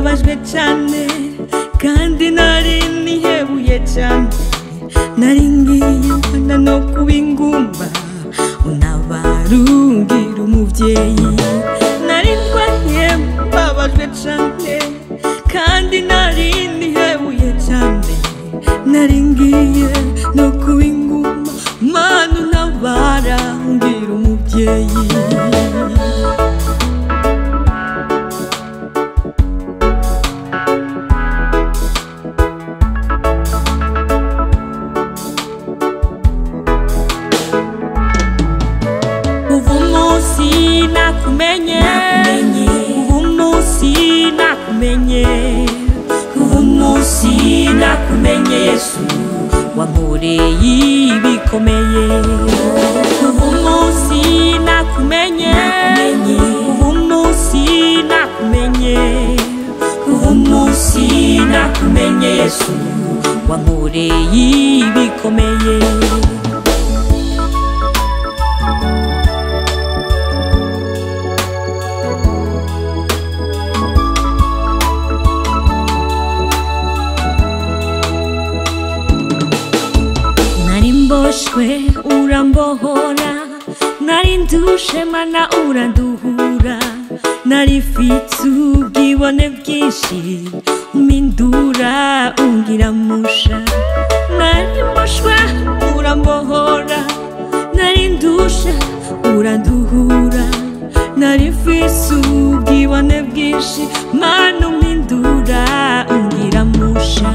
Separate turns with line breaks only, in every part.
mbabajwe cyane kandi nari nihebuye cyane nari ngiye mbona no kuba ingumba unabarungira umubyeyi nari ndwaye mbabajwe cyane kandi nari nihebuye cyane nari ngiye no kuba ingumba mana unabarungira umubyeyi nakumenye umunsi nakumenye umunsi nakumenye Yesu wankoreye ibikomeye umunsi nakumenye umunsi nakumenye umunsi nakumenye Yesu wankoreye ibikomeye mboshwe urambohora nari ndushe mana uranduhura nari mfite ubwibone bwinshi umpindura ungira musha nari mboshwe urambohora nari ndushe uranduhura nari mfite ubwibone bwinshi mana umpindura ungira musha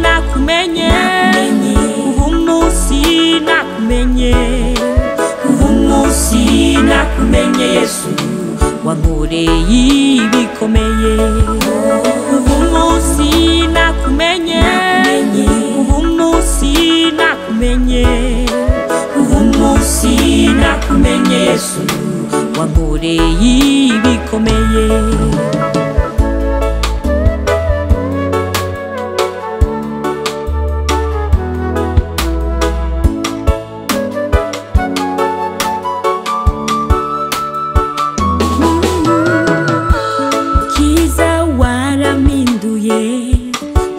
nakumenye umunsi nakumenye umunsi nakumenye Yesu wankoreye ibikomeye umunsi nakumenye umunsi nakumenye umunsi nakumenye Yesu wankoreye ibikomeye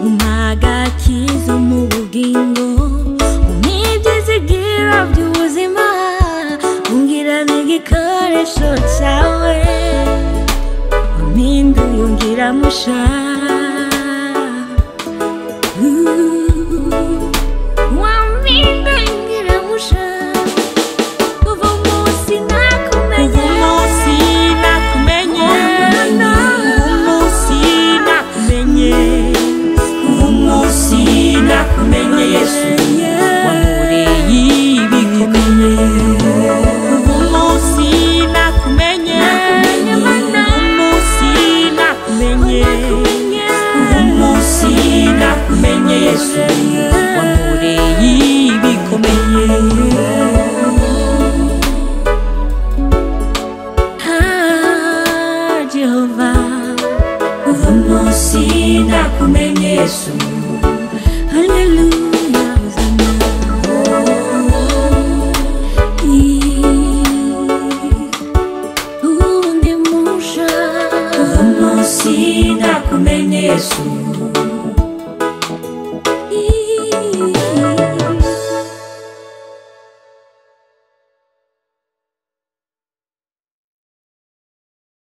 umagakiza mu bugingo umibyizigira by'ubuzima ungira n'igikoresho cyawe umpinduye ungira musha wampinduye ungira musha kuva umunsi nakumenye umunsi nakumenye umunsi nakumenye umunsi nakumenye Yesu wankoreye ibikomeye umunsi nakumenye umunsi nakumenye umunsi nakumenye Yesu wankoreye ibikomeye Jehova umunsi nakumenye Yesu